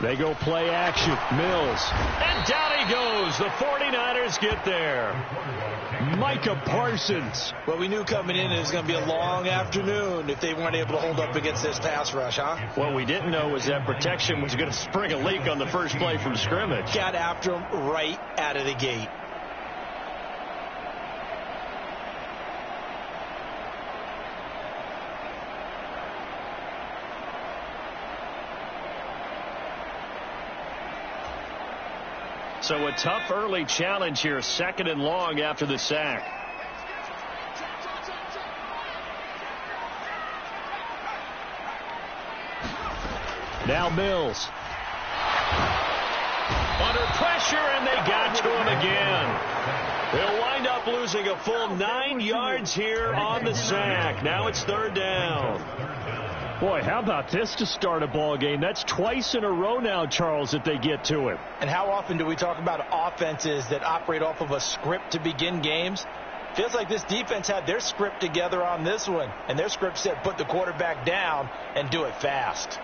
They go play action. Mills. And down he goes. The 49ers get there. Micah Parsons. Well, we knew coming in it was going to be a long afternoon if they weren't able to hold up against this pass rush, huh? What we didn't know was that protection was going to spring a leak on the first play from scrimmage. Got after him right out of the gate. So a tough early challenge here, 2nd and long after the sack. Now Mills. Under pressure, and they got to him again. They'll wind up losing a full 9 yards here on the sack. Now it's 3rd down. Boy, how about this to start a ball game? That's twice in a row now, Charles, that they get to him. And how often do we talk about offenses that operate off of a script to begin games? Feels like this defense had their script together on this one. And their script said put the quarterback down and do it fast.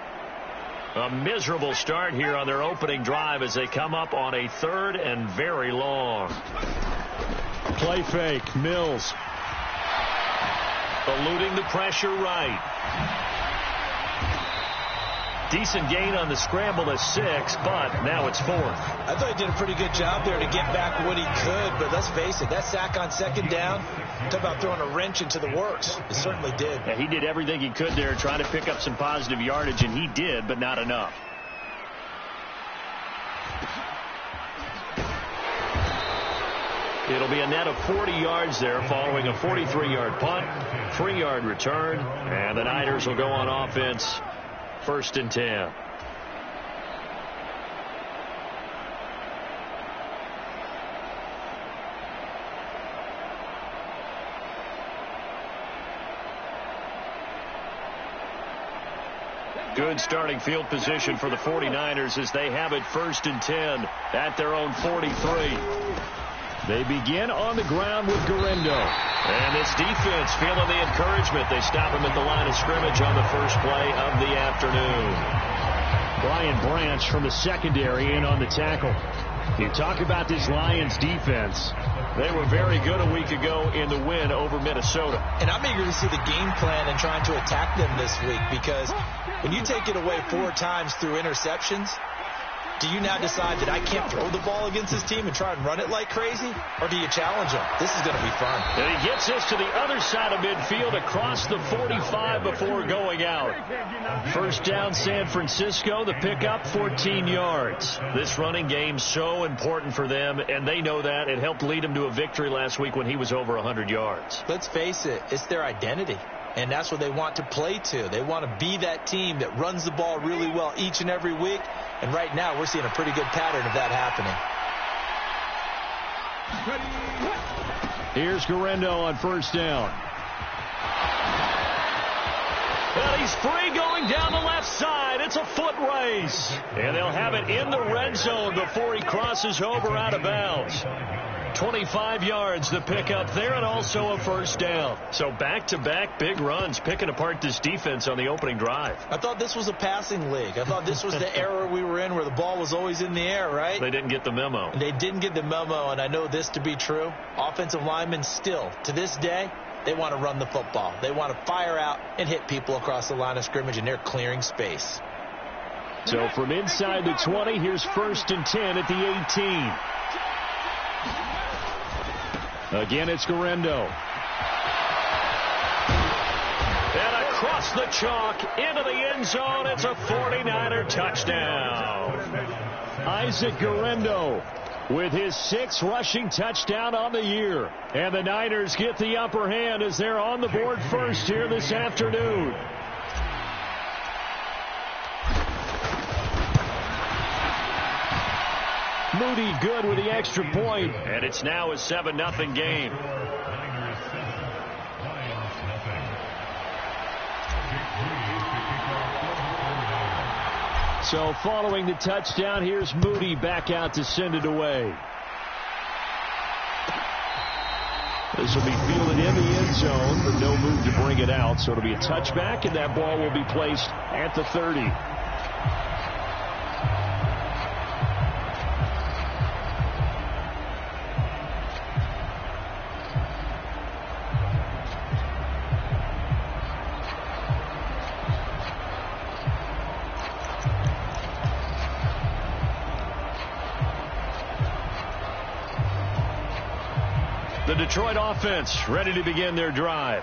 A miserable start here on their opening drive as they come up on a 3rd and very long. Play fake. Mills. Eluding the pressure right. Decent gain on the scramble of 6, but now it's 4th. I thought he did a pretty good job there to get back what he could, but let's face it, that sack on 2nd down, talk about throwing a wrench into the works. It certainly did. Yeah, he did everything he could there trying to pick up some positive yardage, and he did, but not enough. It'll be a net of 40 yards there following a 43-yard punt, 3-yard return, and the Niners will go on offense. 1st and 10. Good starting field position for the 49ers as they have it 1st and 10 at their own 43. They begin on the ground with Guerendo. And this defense feeling the encouragement. They stop him at the line of scrimmage on the first play of the afternoon. Brian Branch from the secondary in on the tackle. You talk about this Lions defense. They were very good a week ago in the win over Minnesota. And I'm eager to see the game plan and trying to attack them this week, because when you take it away 4 times through interceptions, do you now decide that I can't throw the ball against this team and try and run it like crazy? Or do you challenge them? This is going to be fun. And he gets this to the other side of midfield across the 45 before going out. 1st down San Francisco. The pickup 14 yards. This running game so important for them, and they know that. It helped lead them to a victory last week when he was over 100 yards. Let's face it, it's their identity. And that's what they want to play to. They want to be that team that runs the ball really well each and every week. And right now, we're seeing a pretty good pattern of that happening. Here's Guerendo on 1st down. Well, he's free going down the left side. It's a foot race. And they'll have it in the red zone before he crosses over out of bounds. 25 yards to pick up there, and also a 1st down. So back-to-back big runs picking apart this defense on the opening drive. I thought this was a passing league. I thought this was the era we were in where the ball was always in the air, right? They didn't get the memo. They didn't get the memo, and I know this to be true. Offensive linemen still, to this day, they want to run the football. They want to fire out and hit people across the line of scrimmage, and they're clearing space. So from inside the 20, here's 1st and 10 at the 18. Again, it's Guerendo. And across the chalk into the end zone. It's a 49er touchdown. Isaac Guerendo with his 6th rushing touchdown on the year. And the Niners get the upper hand as they're on the board first here this afternoon. Moody good with the extra point. And it's now a 7-0 game. So following the touchdown, here's Moody back out to send it away. This will be fielded in the end zone, but no move to bring it out. So it'll be a touchback, and that ball will be placed at the 30. The Detroit offense ready to begin their drive.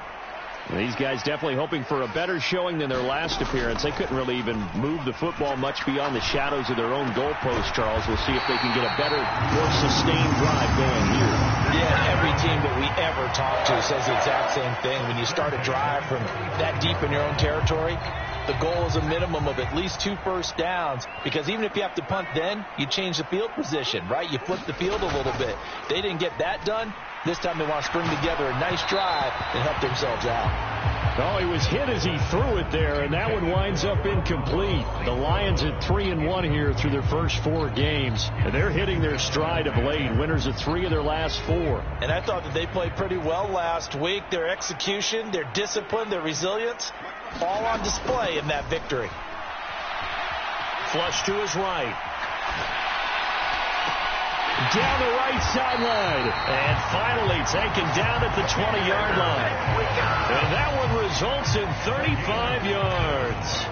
These guys definitely hoping for a better showing than their last appearance. They couldn't really even move the football much beyond the shadows of their own goalpost, Charles. We'll see if they can get a better, more sustained drive going here. Yeah, every team that we ever talk to says the exact same thing. When you start a drive from that deep in your own territory, the goal is a minimum of at least 2 first downs, because even if you have to punt then, you change the field position, right? You flip the field a little bit. They didn't get that done. This time they want to spring together a nice drive and help themselves out. Oh, he was hit as he threw it there, and that one winds up incomplete. The Lions at 3-1 here through their first 4 games. And they're hitting their stride of late, winners of 3 of their last 4. And I thought that they played pretty well last week. Their execution, their discipline, their resilience, all on display in that victory. Flush to his right. Down the right sideline. And finally taken down at the 20-yard line. And that one results in 35 yards.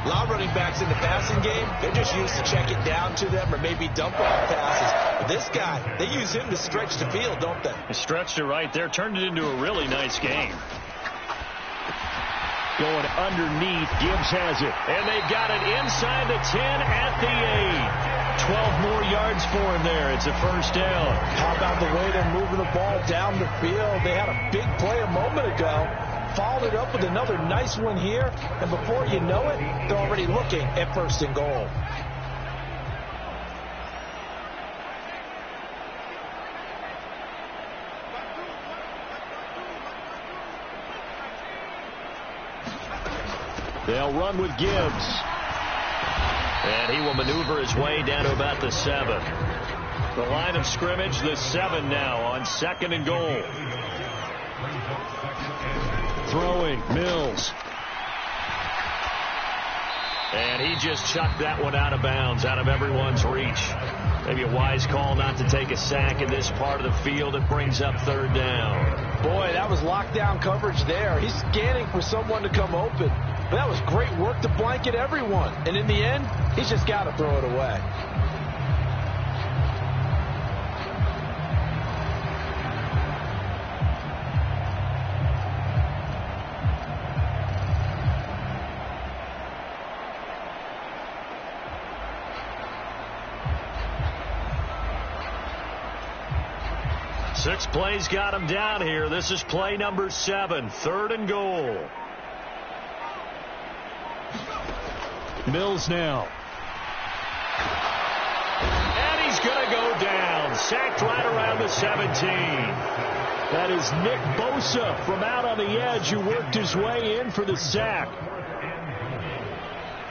A lot of running backs in the passing game, they're just used to check it down to them or maybe dump off passes. But this guy, they use him to stretch the field, don't they? They stretched it right there, turned it into a really nice game. Going underneath, Gibbs has it. And they've got it inside the 10 at the 8. 12 more yards for him there. It's a first down. How about the way they're moving the ball down the field? They had a big play a moment ago. Followed it up with another nice one here. And before you know it, they're already looking at first and goal. They'll run with Gibbs. And he will maneuver his way down to about the 7. The line of scrimmage, the 7 now on 2nd and goal. Throwing, Mills. And he just chucked that one out of bounds, out of everyone's reach. Maybe a wise call not to take a sack in this part of the field. It brings up 3rd down. Boy, that was lockdown coverage there. He's scanning for someone to come open. But that was great work to blanket everyone. And in the end, he's just got to throw it away. Six plays got him down here. This is play number 7, 3rd and goal. Mills now. And he's going to go down. Sacked right around the 17. That is Nick Bosa from out on the edge who worked his way in for the sack.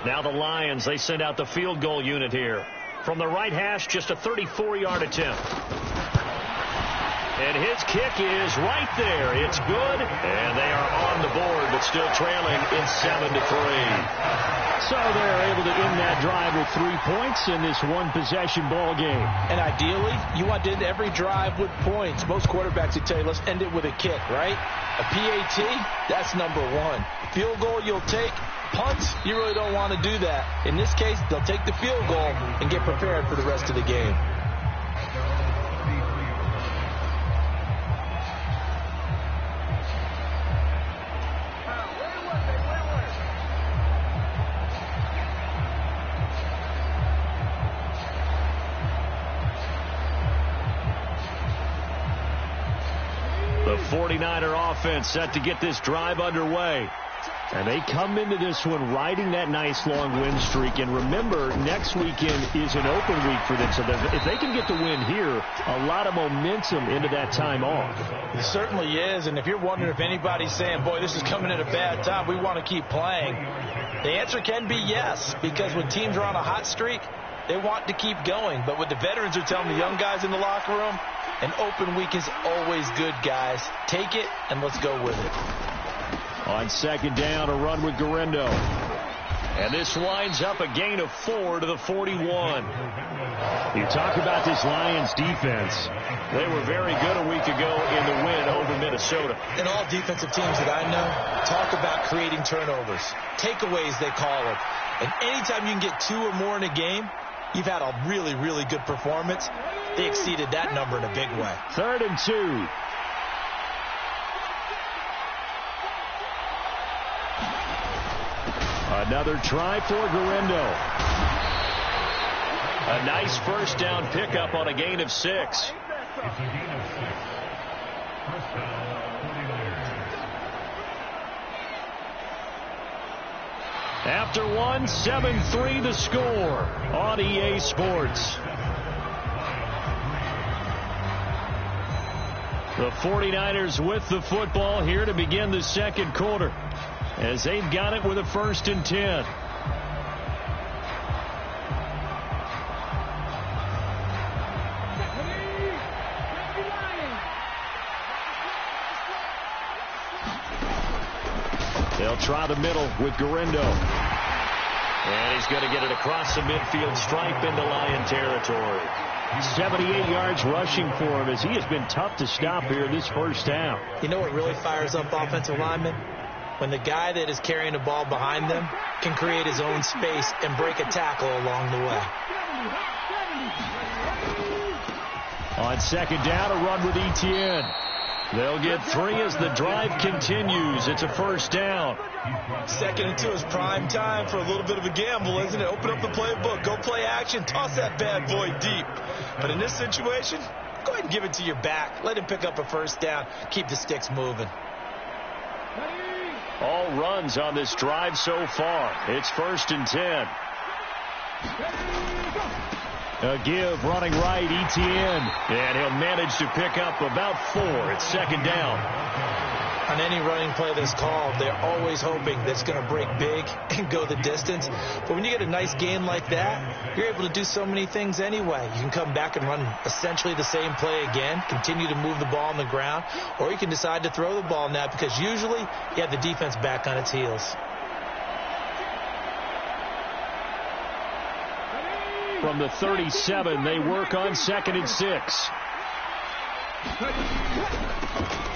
Now the Lions, they send out the field goal unit here. From the right hash, just a 34-yard attempt. And his kick is right there. It's good. And they are on the board, but still trailing in 7-3. So they're able to end that drive with 3 points in this one-possession ball game. And ideally, you want to end every drive with points. Most quarterbacks would tell you, let's end it with a kick, right? A PAT, that's number 1. Field goal you'll take. Punts, you really don't want to do that. In this case, they'll take the field goal and get prepared for the rest of the game. The 49er offense set to get this drive underway. And they come into this one riding that nice long win streak. And remember, next weekend is an open week for them. So if they can get the win here, a lot of momentum into that time off. It certainly is. And if you're wondering if anybody's saying, boy, this is coming at a bad time, we want to keep playing, the answer can be yes. Because when teams are on a hot streak, they want to keep going. But what the veterans are telling the young guys in the locker room, an open week is always good, guys. Take it, and let's go with it. On 2nd down, a run with Guerrero. And this winds up a gain of 4 to the 41. You talk about this Lions defense. They were very good a week ago in the win over Minnesota. And all defensive teams that I know talk about creating turnovers. Takeaways, they call it. And anytime you can get 2 or more in a game, you've had a really, really good performance. They exceeded that number in a big way. 3rd and 2. Another try for Guerrero. A nice first down pickup on a gain of 6. After one, 7-3 the score on EA Sports. The 49ers with the football here to begin the second quarter, as they've got it with a 1st and 10. They'll try the middle with Guerrero. And he's going to get it across the midfield stripe into Lion territory. 78 yards rushing for him, as he has been tough to stop here this first down. You know what really fires up offensive linemen? When the guy that is carrying the ball behind them can create his own space and break a tackle along the way. On 2nd down, a run with Etienne. They'll get 3 as the drive continues. It's a 1st down. 2nd and 2 is prime time for a little bit of a gamble, isn't it? Open up the playbook, go play action, toss that bad boy deep. But in this situation, go ahead and give it to your back. Let him pick up a 1st down. Keep the sticks moving. All runs on this drive so far. It's 1st and 10. A give running right, Etienne. And he'll manage to pick up about 4. It's 2nd down. On any running play that's called, they're always hoping that it's going to break big and go the distance. But when you get a nice gain like that, you're able to do so many things anyway. You can come back and run essentially the same play again, continue to move the ball on the ground, or you can decide to throw the ball now, because usually you have the defense back on its heels. From the 37, they work on 2nd and 6.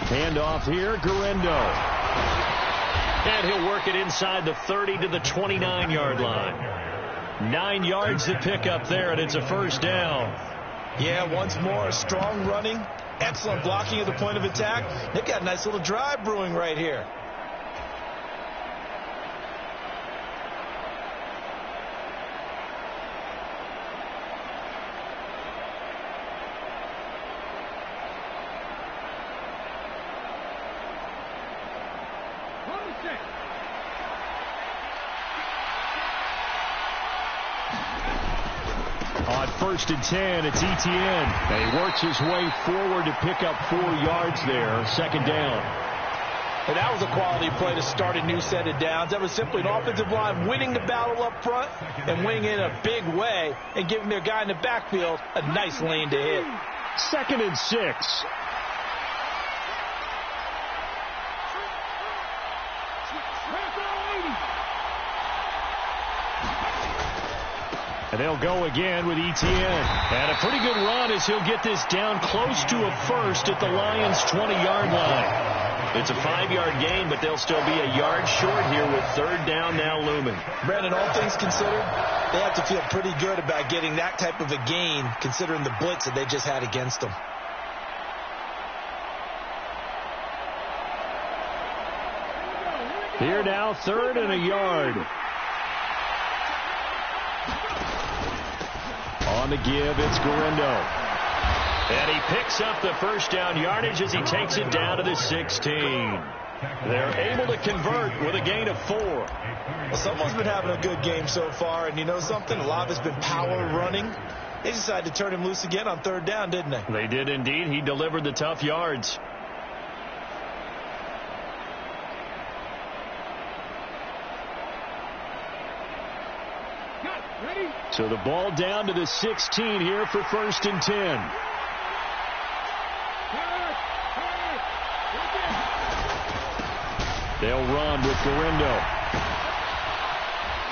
Handoff here, Guerrero. And he'll work it inside the 30 to the 29-yard line. 9 yards to pick up there, and it's a 1st down. Yeah, once more, strong running, excellent blocking at the point of attack. They've got a nice little drive brewing right here. On 1st and 10, it's Etienne. And he works his way forward to pick up 4 yards there. 2nd down. And that was a quality play to start a new set of downs. That was simply an offensive line winning the battle up front and winning in a big way and giving their guy in the backfield a nice lane to hit. 2nd and 6. And they'll go again with Etienne. And a pretty good run as he'll get this down close to a 1st at the Lions' 20-yard line. It's a 5-yard gain, but they'll still be a yard short here with 3rd down now looming. Brandon, all things considered, they have to feel pretty good about getting that type of a gain, considering the blitz that they just had against them. Here now, 3rd and a yard. On the give, it's Guerrero. And he picks up the 1st down yardage as he takes it down to the 16. They're able to convert with a gain of 4. Well, someone's been having a good game so far, and you know something? A lot of it's been power running. They decided to turn him loose again on 3rd down, didn't they? They did indeed. He delivered the tough yards. So the ball down to the 16 here for 1st and 10. They'll run with Guerrero.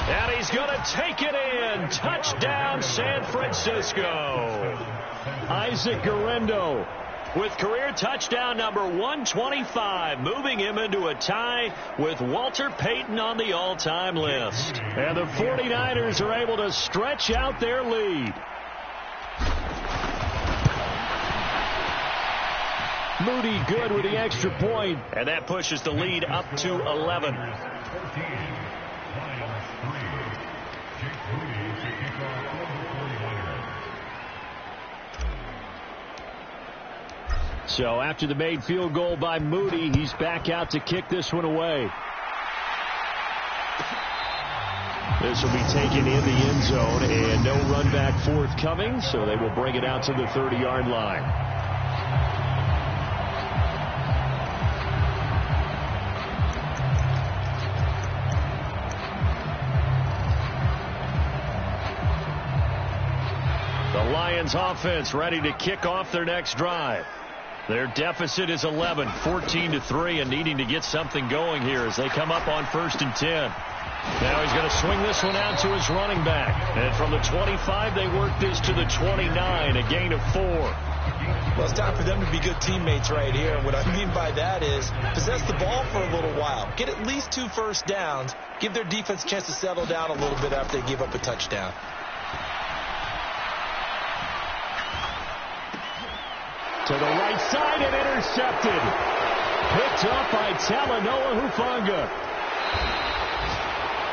And he's going to take it in. Touchdown, San Francisco. Isaac Guerrero with career touchdown number 125, moving him into a tie with Walter Payton on the all-time list. And the 49ers are able to stretch out their lead. Moody good with the extra point. And that pushes the lead up to 11. So after the made field goal by Moody, he's back out to kick this one away. This will be taken in the end zone, and no run back forthcoming, so they will bring it out to the 30-yard line. The Lions offense ready to kick off their next drive. Their deficit is 11, 14-3, and needing to get something going here as they come up on 1st and 10. Now he's going to swing this one out to his running back. And from the 25, they work this to the 29, a gain of 4. Well, it's time for them to be good teammates right here. And what I mean by that is possess the ball for a little while. Get at least 2 first downs. Give their defense a chance to settle down a little bit after they give up a touchdown. To the right side and intercepted. Picked up by Talanoa Hufanga.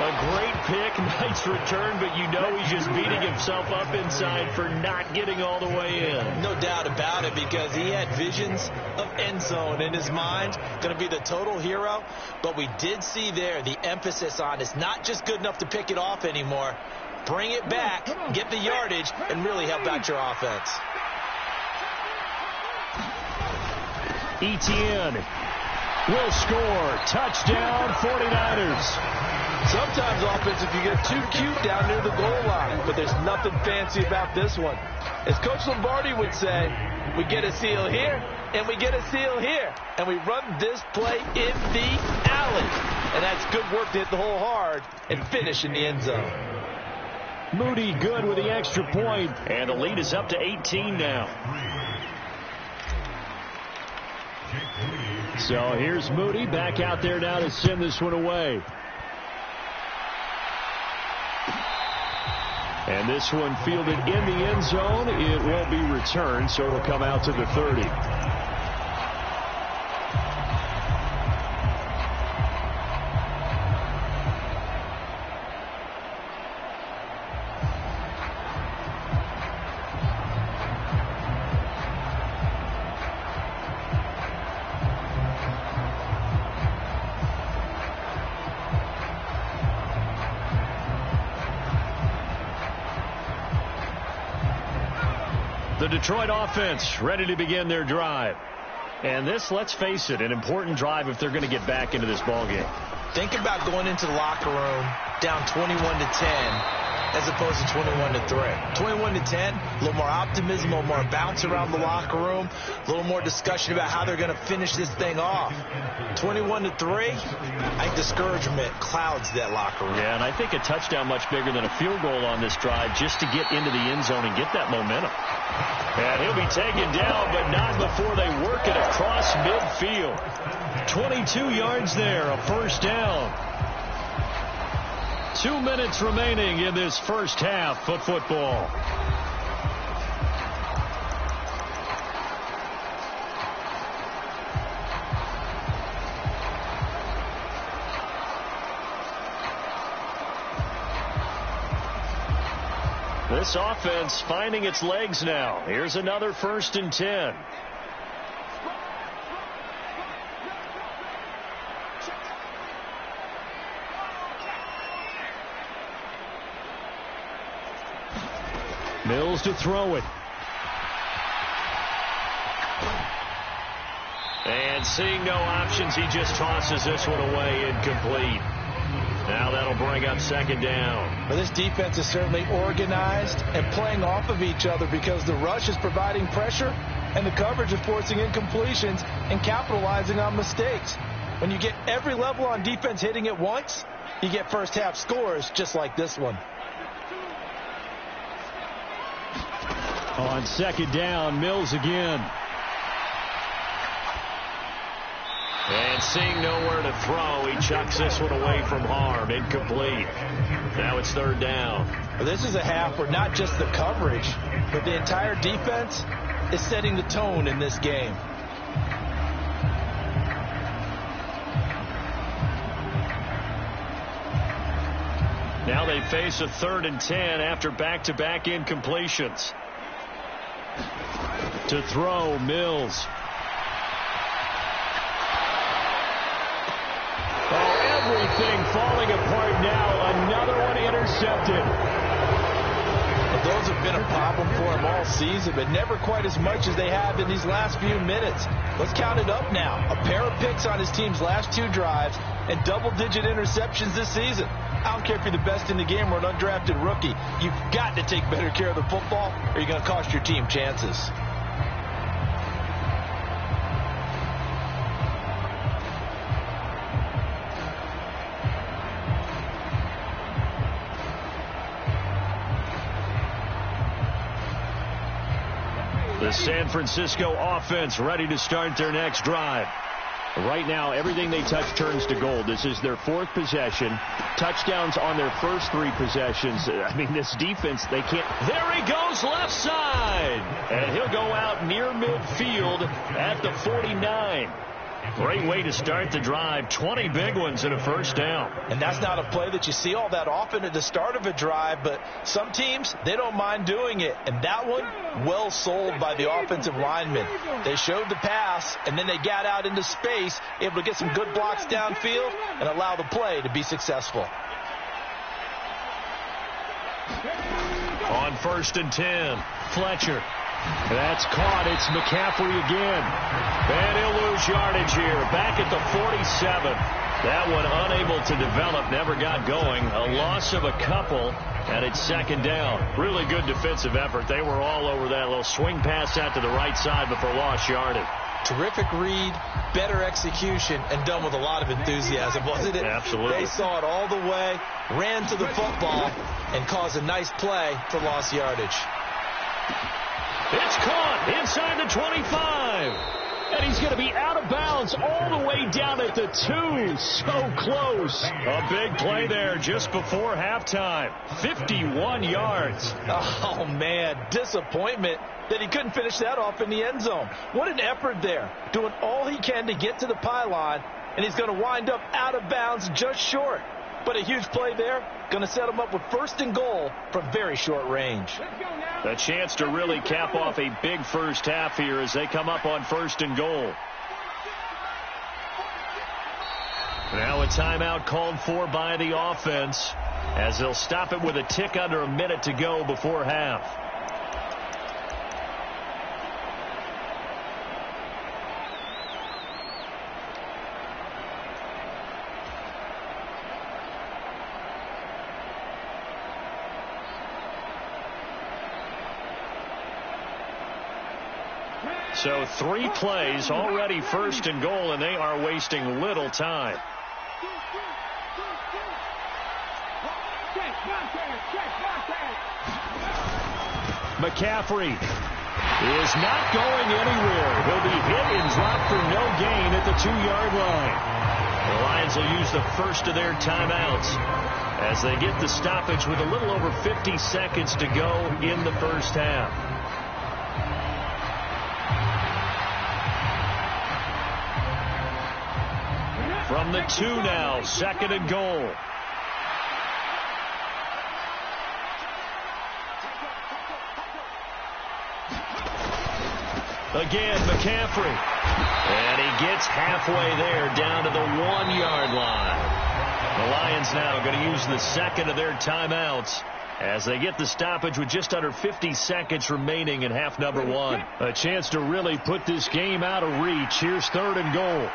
A great pick, nice return, but you know he's just beating himself up inside for not getting all the way in. No doubt about it, because he had visions of end zone in his mind. Going to be the total hero. But we did see there the emphasis on it's not just good enough to pick it off anymore. Bring it back, get the yardage, and really help out your offense. Etienne will score. Touchdown, 49ers. Sometimes offense, if you get too cute down near the goal line, but there's nothing fancy about this one. As Coach Lombardi would say, we get a seal here, and we get a seal here, and we run this play in the alley. And that's good work to hit the hole hard and finish in the end zone. Moody good with the extra point. And the lead is up to 18 now. So here's Moody back out there now to send this one away. And this one fielded in the end zone. It will be returned, so it'll come out to the 30. The Detroit offense ready to begin their drive. And this, let's face it, an important drive if they're going to get back into this ballgame. Think about going into the locker room down 21-10 as opposed to 21-3. 21-10, a little more optimism, a little more bounce around the locker room, a little more discussion about how they're going to finish this thing off. 21-3, I think discouragement clouds that locker room. Yeah, and I think a touchdown much bigger than a field goal on this drive just to get into the end zone and get that momentum. And he'll be taken down, but not before they work it across midfield. 22 yards there, a first down. 2 minutes remaining in this first half of football. This offense finding its legs now. Here's another 1st and 10. Mills to throw it. And seeing no options, he just tosses this one away, incomplete. Now that'll bring up 2nd down. Well, this defense is certainly organized and playing off of each other because the rush is providing pressure and the coverage is forcing incompletions and capitalizing on mistakes. When you get every level on defense hitting at once, you get first half scores just like this one. On 2nd down, Mills again. And seeing nowhere to throw, he chucks this one away from harm. Incomplete. Now it's 3rd down. Well, this is a half where not just the coverage, but the entire defense is setting the tone in this game. Now they face a 3rd and 10 after back-to-back incompletions. To throw, Mills. Oh, everything falling apart now. Another one intercepted. Those have been a problem for him all season, but never quite as much as they have in these last few minutes. Let's count it up now. A pair of picks on his team's last 2 drives and double-digit interceptions this season. I don't care if you're the best in the game or an undrafted rookie. You've got to take better care of the football or you're going to cost your team chances. The San Francisco offense ready to start their next drive. Right now, everything they touch turns to gold. This is their 4th possession. Touchdowns on their first 3 possessions. I mean, this defense, they can't. There he goes, left side. And he'll go out near midfield at the 49. Great way to start the drive. 20 big ones and a first down. And that's not a play that you see all that often at the start of a drive, but some teams, they don't mind doing it. And that one, well sold by the offensive linemen. They showed the pass, and then they got out into space, able to get some good blocks downfield and allow the play to be successful. On 1st and 10, Fletcher. That's caught. It's McCaffrey again. And he'll lose yardage here. Back at the 47. That one unable to develop. Never got going. A loss of a couple. And it's 2nd down. Really good defensive effort. They were all over that little swing pass out to the right side before lost yardage. Terrific read, better execution, and done with a lot of enthusiasm, wasn't it? Absolutely. They saw it all the way, ran to the football, and caused a nice play for lost yardage. It's caught inside the 25. And he's going to be out of bounds all the way down at the 2. So close. A big play there just before halftime. 51 yards. Oh, man. Disappointment that he couldn't finish that off in the end zone. What an effort there. Doing all he can to get to the pylon. And he's going to wind up out of bounds just short. But a huge play there. Going to set him up with 1st and goal from very short range. A chance to really cap off a big first half here as they come up on 1st and goal. Now a timeout called for by the offense as they'll stop it with a tick under a minute to go before half. So 3 plays, already 1st and goal, and they are wasting little time. McCaffrey is not going anywhere. He'll be hit and dropped for no gain at the 2-yard line. The Lions will use the first of their timeouts as they get the stoppage with a little over 50 seconds to go in the first half. From the 2 now, 2nd and goal. Again, McCaffrey. And he gets halfway there down to the 1-yard line. The Lions now going to use the 2nd of their timeouts as they get the stoppage with just under 50 seconds remaining in half number 1. A chance to really put this game out of reach. Here's 3rd and goal.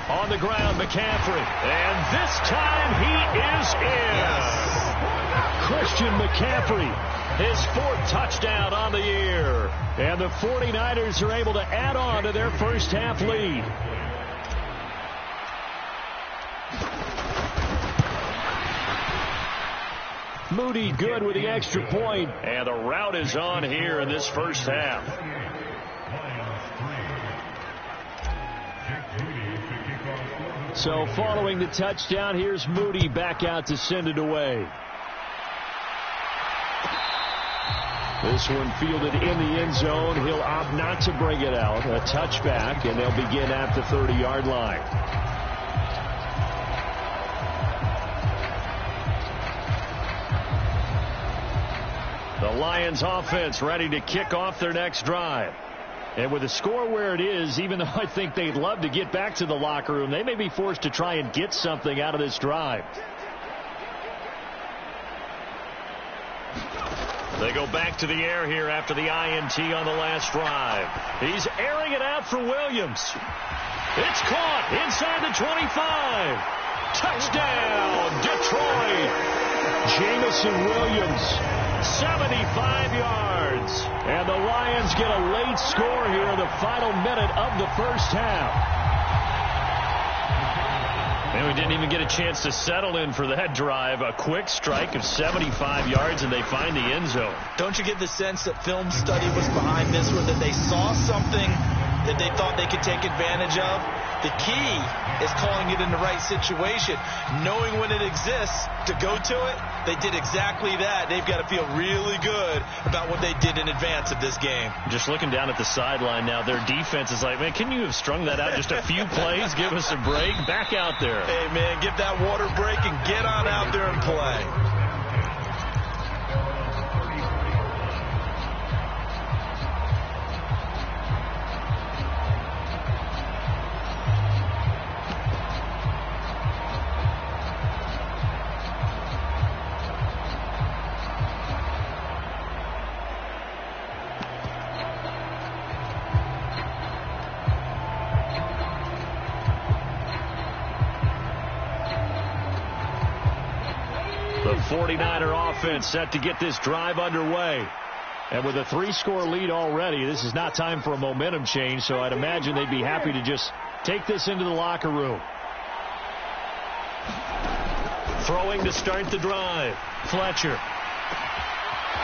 On the ground, McCaffrey. And this time he is in. Yes. Christian McCaffrey, his 4th touchdown on the year. And the 49ers are able to add on to their first half lead. Moody good with the extra point. And the route is on here in this first half. So following the touchdown, here's Moody back out to send it away. This one fielded in the end zone. He'll opt not to bring it out. A touchback, and they'll begin at the 30-yard line. The Lions offense ready to kick off their next drive. And with the score where it is, even though I think they'd love to get back to the locker room, they may be forced to try and get something out of this drive. They go back to the air here after the INT on the last drive. He's airing it out for Williams. It's caught inside the 25. Touchdown, Detroit. Jamison Williams, 75 yards. And the Lions get a late score here in the final minute of the first half. And we didn't even get a chance to settle in for that drive. A quick strike of 75 yards, and they find the end zone. Don't you get the sense that film study was behind this one, that they saw something that they thought they could take advantage of? The key is calling it in the right situation, knowing when it exists to go to it. They did exactly that. They've got to feel really good about what they did in advance of this game. Just looking down at the sideline now, their defense is like, man, can you have strung that out just a few plays? Give us a break. Back out there. Hey, man, give that water break and get on out there and play. The 49er offense set to get this drive underway. And with a 3-score lead already, this is not time for a momentum change, so I'd imagine they'd be happy to just take this into the locker room. Throwing to start the drive. Fletcher.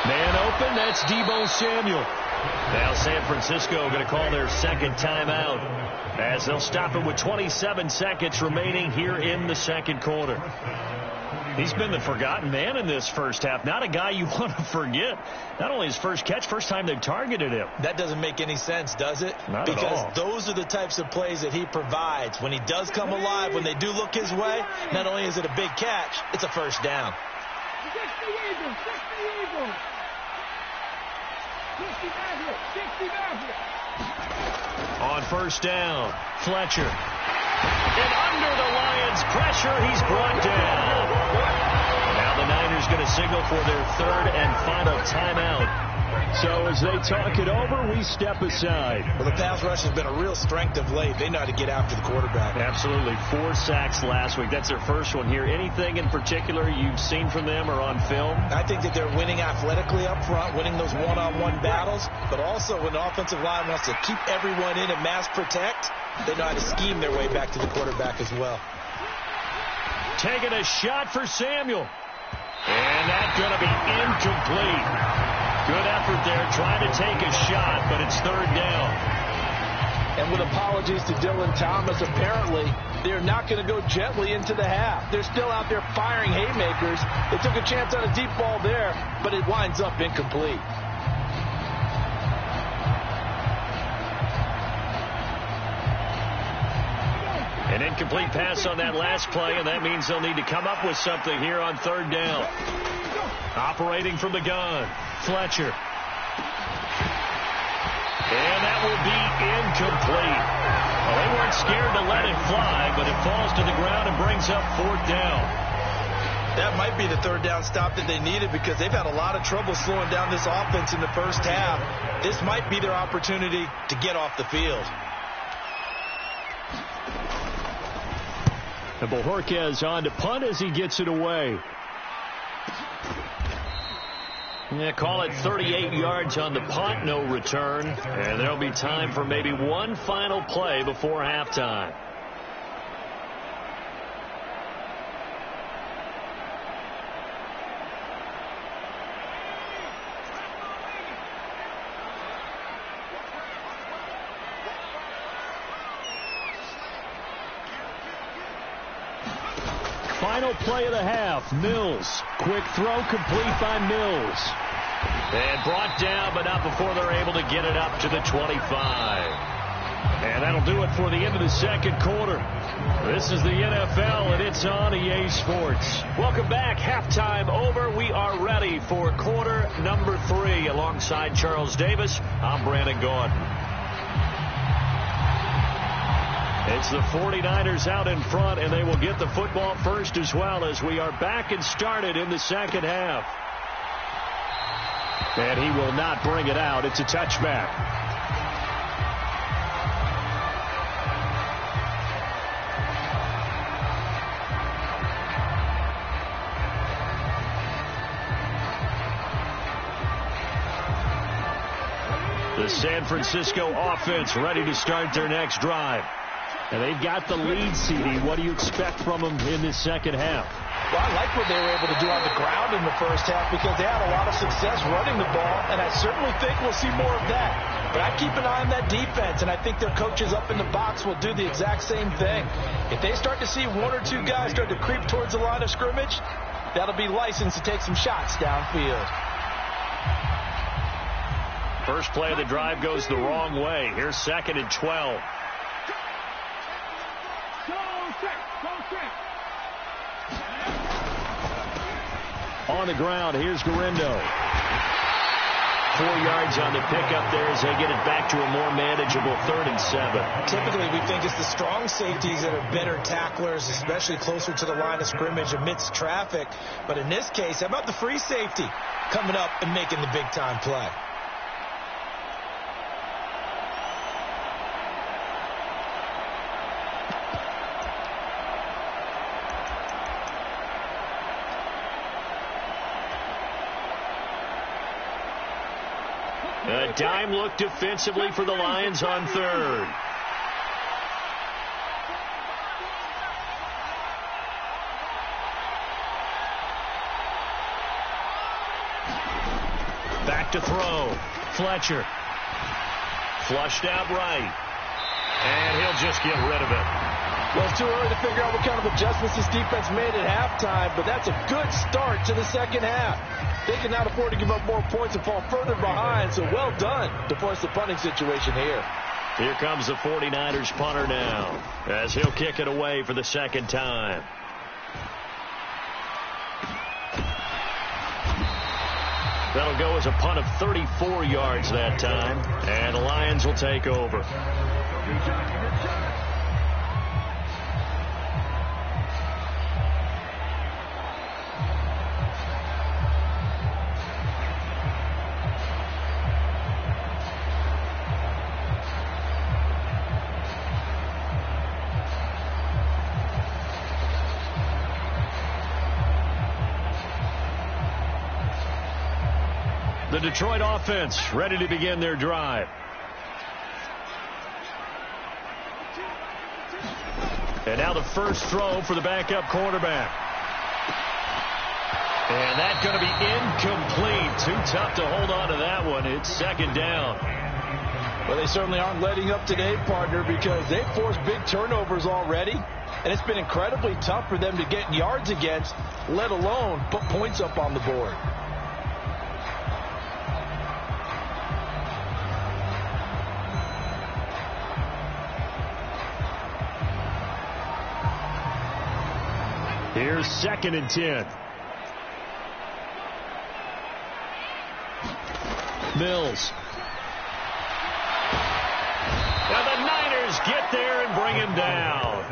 Man open, that's Deebo Samuel. Now San Francisco going to call their second timeout as they'll stop it with 27 seconds remaining here in the second quarter. He's been the forgotten man in this first half. Not a guy you want to forget. Not only his first catch, first time they've targeted him. That doesn't make any sense, does it? Not at all. Because those are the types of plays that he provides. When he does come alive, when they do look his way, not only is it a big catch, it's a first down. On first down, Fletcher. And under the Lions' pressure, he's brought down. Now the Niners going to signal for their third and final timeout. So as they talk it over, we step aside. Well, the pass rush has been a real strength of late. They know how to get after the quarterback. Absolutely. 4 sacks last week. That's their first one here. Anything in particular you've seen from them or on film? I think that they're winning athletically up front, winning those one-on-one battles, but also when the offensive line wants to keep everyone in and mass protect, they know how to scheme their way back to the quarterback as well. Taking a shot for Samuel. And that's going to be incomplete. Good effort there, trying to take a shot, but it's third down. And with apologies to Dylan Thomas, apparently they're not going to go gently into the half. They're still out there firing haymakers. They took a chance on a deep ball there, but it winds up incomplete. An incomplete pass on that last play, and that means they'll need to come up with something here on third down. Operating from the gun, Fletcher. And that will be incomplete. Well, they weren't scared to let it fly, but it falls to the ground and brings up fourth down. That might be the third down stop that they needed because they've had a lot of trouble slowing down this offense in the first half. This might be their opportunity to get off the field. And Bojorquez on to punt as he gets it away. Yeah, call it 38 yards on the punt, no return. And there'll be time for maybe one final play before halftime. Final play of the half. Mills. Quick throw complete by Mills. And brought down, but not before they're able to get it up to the 25. And that'll do it for the end of the second quarter. This is the NFL, and it's on EA Sports. Welcome back. Halftime over. We are ready for quarter number 3. Alongside Charles Davis, I'm Brandon Gordon. It's the 49ers out in front, and they will get the football first as well as we are back and started in the second half. And he will not bring it out. It's a touchback. The San Francisco offense ready to start their next drive. And they've got the lead, CD. What do you expect from them in this second half? Well, I like what they were able to do on the ground in the first half because they had a lot of success running the ball, and I certainly think we'll see more of that. But I keep an eye on that defense, and I think their coaches up in the box will do the exact same thing. If they start to see one or two guys start to creep towards the line of scrimmage, that'll be licensed to take some shots downfield. First play of the drive goes the wrong way. Here's 2nd and 12. On the ground, here's Garindo. 4 yards on the pickup there as they get it back to a more manageable 3rd and 7. Typically, we think it's the strong safeties that are better tacklers, especially closer to the line of scrimmage amidst traffic. But in this case, how about the free safety coming up and making the big-time play? A dime look defensively for the Lions on 3rd. Back to throw. Fletcher. Flushed out right. And he'll just get rid of it. Well, it's too early to figure out what kind of adjustments this defense made at halftime, but that's a good start to the second half. They cannot afford to give up more points and fall further behind, so well done to force the punting situation here. Here comes the 49ers punter now, as he'll kick it away for the second time. That'll go as a punt of 34 yards that time, and the Lions will take over. The Detroit offense ready to begin their drive. And now the first throw for the backup quarterback. And that's going to be incomplete. Too tough to hold on to that one. It's 2nd down. Well, they certainly aren't letting up today, partner, because they've forced big turnovers already. And it's been incredibly tough for them to get yards against, let alone put points up on the board. Here's 2nd and 10. Mills. And the Niners get there and bring him down.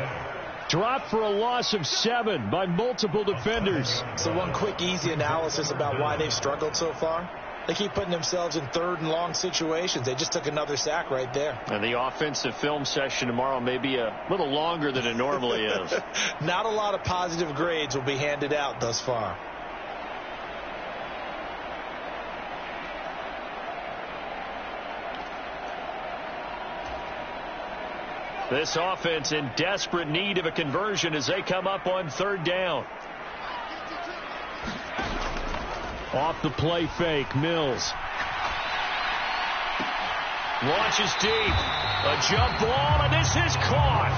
Dropped for a loss of 7 by multiple defenders. So one quick, easy analysis about why they've struggled so far. They keep putting themselves in 3rd and long situations. They just took another sack right there. And the offensive film session tomorrow may be a little longer than it normally is. Not a lot of positive grades will be handed out thus far. This offense in desperate need of a conversion as they come up on 3rd down. Off the play fake, Mills. Launches deep. A jump ball, and this is caught.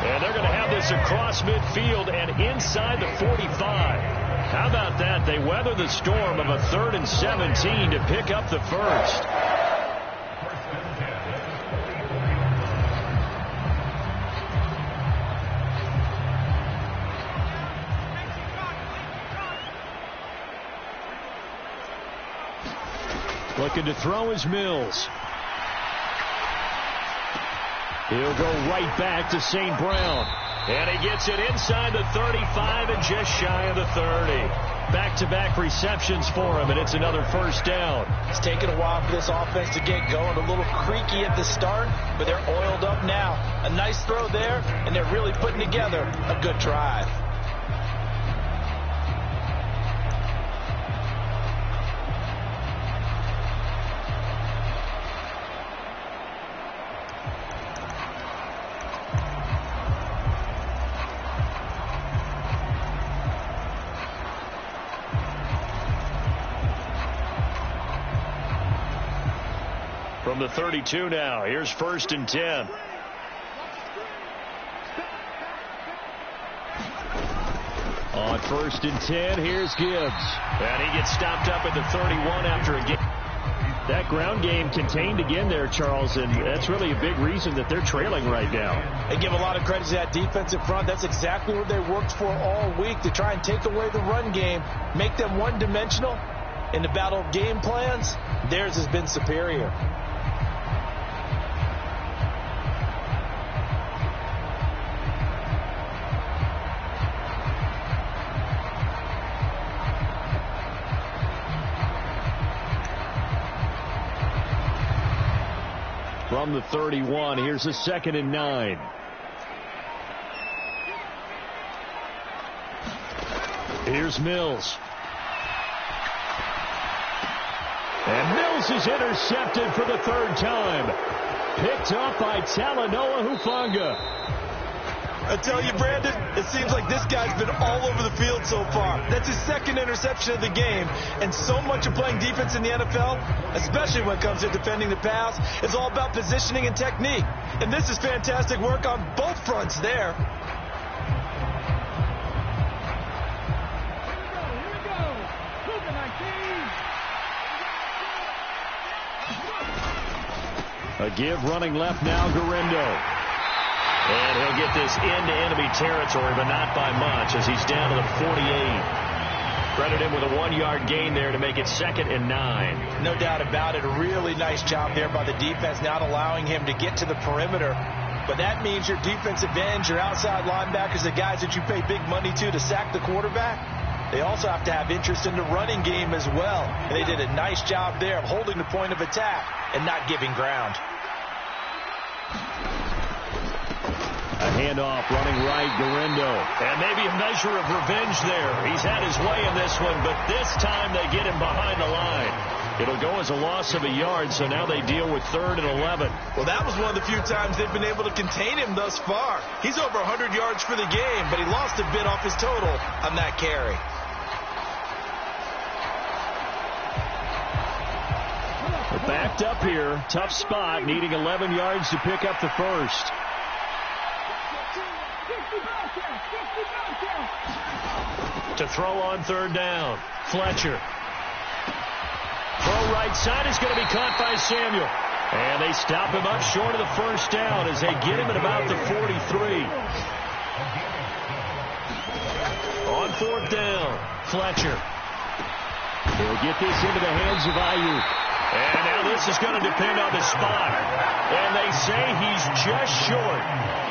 And they're going to have this across midfield and inside the 45. How about that? They weather the storm of a 3rd and 17 to pick up the first. Looking to throw is Mills. He'll go right back to St. Brown. And he gets it inside the 35 and just shy of the 30. Back-to-back receptions for him, and it's another first down. It's taken a while for this offense to get going. A little creaky at the start, but they're oiled up now. A nice throw there, and they're really putting together a good drive. From the 32 now, here's 1st and 10. On 1st and 10, here's Gibbs. And he gets stopped up at the 31 after a game. That ground game contained again there, Charles, and that's really a big reason that they're trailing right now. They give a lot of credit to that defensive front. That's exactly what they worked for all week, to try and take away the run game, make them one-dimensional. In the battle of game plans, theirs has been superior. From the 31, here's a 2nd and 9. Here's Mills. And Mills is intercepted for the 3rd time. Picked up by Talanoa Hufanga. I tell you, Brandon, it seems like this guy's been all over the field so far. That's his 2nd interception of the game. And so much of playing defense in the NFL, especially when it comes to defending the pass, is all about positioning and technique. And this is fantastic work on both fronts there. A give running left now, Garindo. And he'll get this into enemy territory, but not by much, as he's down to the 48. Credit him with a 1-yard gain there to make it 2nd and 9. No doubt about it. A really nice job there by the defense, not allowing him to get to the perimeter. But that means your defensive ends, your outside linebackers, the guys that you pay big money to sack the quarterback, they also have to have interest in the running game as well. And they did a nice job there of holding the point of attack and not giving ground. A handoff running right, Garindo. And maybe a measure of revenge there. He's had his way in this one, but this time they get him behind the line. It'll go as a loss of a yard, so now they deal with 3rd and 11. Well, that was one of the few times they've been able to contain him thus far. He's over 100 yards for the game, but he lost a bit off his total on that carry. They're backed up here. Tough spot, needing 11 yards to pick up the first. To throw on 3rd down. Fletcher. Throw right side is going to be caught by Samuel. And they stop him up short of the first down as they get him at about the 43. On 4th down, Fletcher. He'll get this into the hands of Ayuk. And now this is going to depend on the spot. And they say he's just short.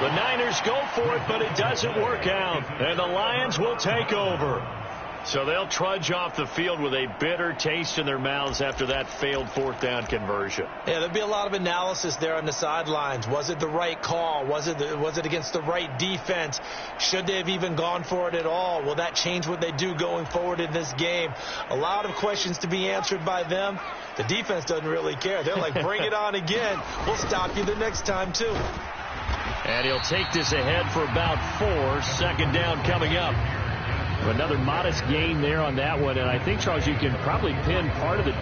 The Niners go for it, but it doesn't work out. And the Lions will take over. So they'll trudge off the field with a bitter taste in their mouths after that failed 4th down conversion. Yeah, there'll be a lot of analysis there on the sidelines. Was it the right call? Was it against the right defense? Should they have even gone for it at all? Will that change what they do going forward in this game? A lot of questions to be answered by them. The defense doesn't really care. They're like, bring it on again. We'll stop you the next time, too. And he'll take this ahead for about 4. 2nd down coming up. Another modest gain there on that one. And I think, Charles, you can probably pin part of the